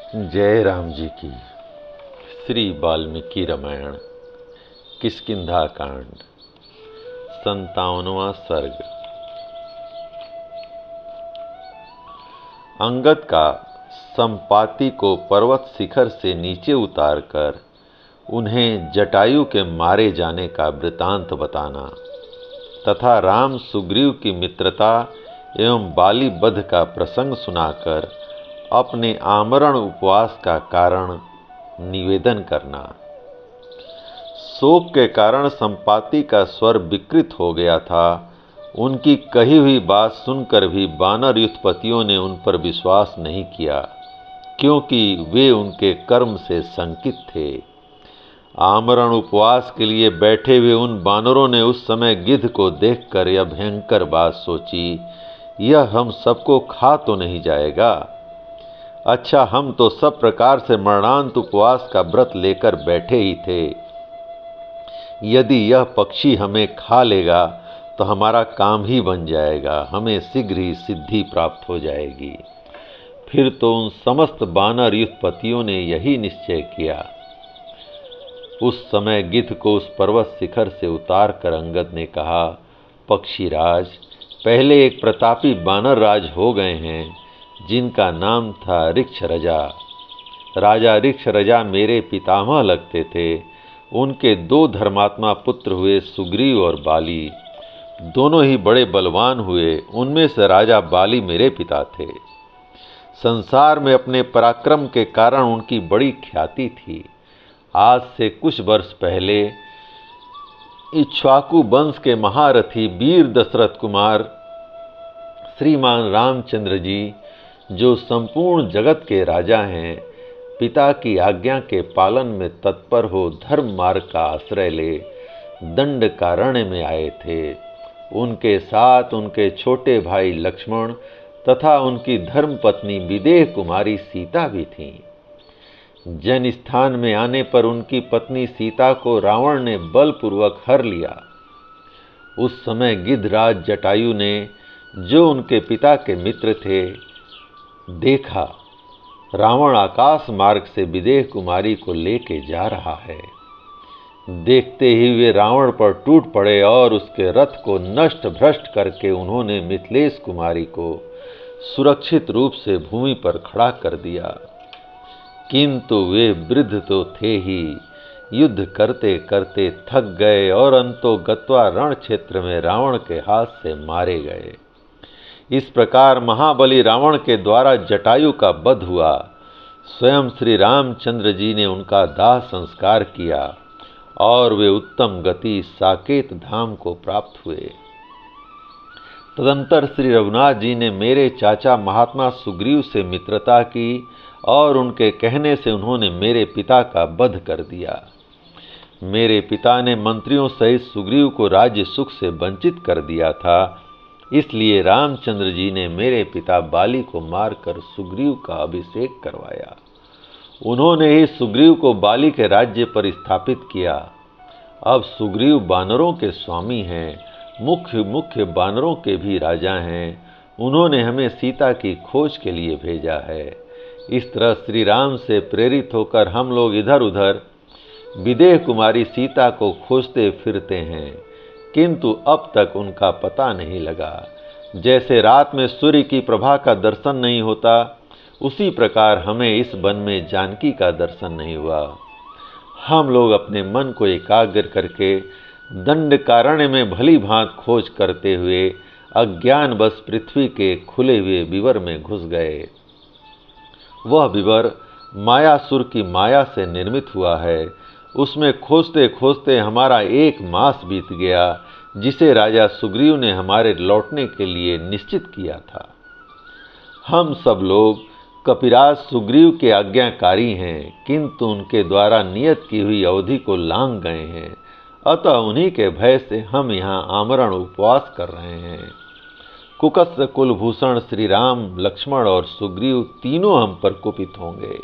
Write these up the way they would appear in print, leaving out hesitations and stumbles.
जय राम जी की। श्री वाल्मीकि रामायण किष्किंधा कांड 57वां सर्ग। अंगद का संपाति को पर्वत शिखर से नीचे उतारकर उन्हें जटायु के मारे जाने का वृतांत बताना तथा राम सुग्रीव की मित्रता एवं बाली वध का प्रसंग सुनाकर अपने आमरण उपवास का कारण निवेदन करना। शोक के कारण संपाति का स्वर विकृत हो गया था। उनकी कही हुई बात सुनकर भी वानर युद्धपतियों ने उन पर विश्वास नहीं किया, क्योंकि वे उनके कर्म से शंकित थे। आमरण उपवास के लिए बैठे हुए उन वानरों ने उस समय गिद्ध को देखकर यह भयंकर बात सोची, यह हम सबको खा तो नहीं जाएगा। अच्छा, हम तो सब प्रकार से मरणांत उपवास का व्रत लेकर बैठे ही थे। यदि यह पक्षी हमें खा लेगा तो हमारा काम ही बन जाएगा, हमें शीघ्र ही सिद्धि प्राप्त हो जाएगी। फिर तो उन समस्त वानर युद्धपतियों ने यही निश्चय किया। उस समय गिद्ध को उस पर्वत शिखर से उतार कर अंगद ने कहा, पक्षीराज, पहले एक प्रतापी वानर राज हो गए हैं, जिनका नाम था ऋक्षरजा। राजा ऋक्षरजा मेरे पितामह लगते थे। उनके दो धर्मात्मा पुत्र हुए, सुग्रीव और बाली। दोनों ही बड़े बलवान हुए। उनमें से राजा बाली मेरे पिता थे। संसार में अपने पराक्रम के कारण उनकी बड़ी ख्याति थी। आज से कुछ वर्ष पहले इक्ष्वाकु वंश के महारथी वीर दशरथ कुमार श्रीमान रामचंद्र जी, जो संपूर्ण जगत के राजा हैं, पिता की आज्ञा के पालन में तत्पर हो धर्म मार्ग का आश्रय ले दंडकारण्य में आए थे। उनके साथ उनके छोटे भाई लक्ष्मण तथा उनकी धर्मपत्नी विदेह कुमारी सीता भी थीं। जन स्थान में आने पर उनकी पत्नी सीता को रावण ने बलपूर्वक हर लिया। उस समय गिद्धराज जटायु ने, जो उनके पिता के मित्र थे, देखा रावण आकाश मार्ग से विदेह कुमारी को लेके जा रहा है। देखते ही वे रावण पर टूट पड़े और उसके रथ को नष्ट भ्रष्ट करके उन्होंने मिथिलेश कुमारी को सुरक्षित रूप से भूमि पर खड़ा कर दिया। किंतु वे वृद्ध तो थे ही, युद्ध करते करते थक गए और अंतोगत्वा रण क्षेत्र में रावण के हाथ से मारे गए। इस प्रकार महाबली रावण के द्वारा जटायु का वध हुआ। स्वयं श्री रामचंद्र जी ने उनका दाह संस्कार किया और वे उत्तम गति साकेत धाम को प्राप्त हुए। तदंतर श्री रघुनाथ जी ने मेरे चाचा महात्मा सुग्रीव से मित्रता की और उनके कहने से उन्होंने मेरे पिता का वध कर दिया। मेरे पिता ने मंत्रियों सहित सुग्रीव को राज्य सुख से वंचित कर दिया था। इसलिए रामचंद्र जी ने मेरे पिता बाली को मारकर सुग्रीव का अभिषेक करवाया। उन्होंने ही सुग्रीव को बाली के राज्य पर स्थापित किया। अब सुग्रीव वानरों के स्वामी हैं, मुख्य वानरों के भी राजा हैं। उन्होंने हमें सीता की खोज के लिए भेजा है। इस तरह श्री राम से प्रेरित होकर हम लोग इधर उधर विदेह कुमारी सीता को खोजते फिरते हैं, किंतु अब तक उनका पता नहीं लगा। जैसे रात में सूर्य की प्रभा का दर्शन नहीं होता, उसी प्रकार हमें इस वन में जानकी का दर्शन नहीं हुआ। हम लोग अपने मन को एकाग्र करके दंडकारण्य में भली भांति खोज करते हुए अज्ञानवश पृथ्वी के खुले हुए विवर में घुस गए। वह विवर मायासुर की माया से निर्मित हुआ है। उसमें खोजते खोजते हमारा 1 मास बीत गया, जिसे राजा सुग्रीव ने हमारे लौटने के लिए निश्चित किया था। हम सब लोग कपिराज सुग्रीव के आज्ञाकारी हैं, किंतु उनके द्वारा नियत की हुई अवधि को लांघ गए हैं। अतः उन्हीं के भय से हम यहाँ आमरण उपवास कर रहे हैं। कुकस्य कुलभूषण श्री राम, लक्ष्मण और सुग्रीव तीनों हम पर कुपित होंगे।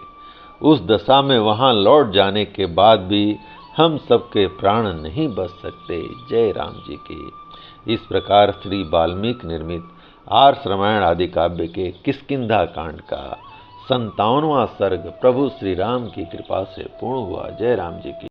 उस दशा में वहां लौट जाने के बाद भी हम सबके प्राण नहीं बच सकते। जय राम जी की। इस प्रकार श्री वाल्मीकि निर्मित आर्ष रामायण आदि काव्य के किष्किंधा कांड का 57वां सर्ग प्रभु श्री राम की कृपा से पूर्ण हुआ। जय राम जी की।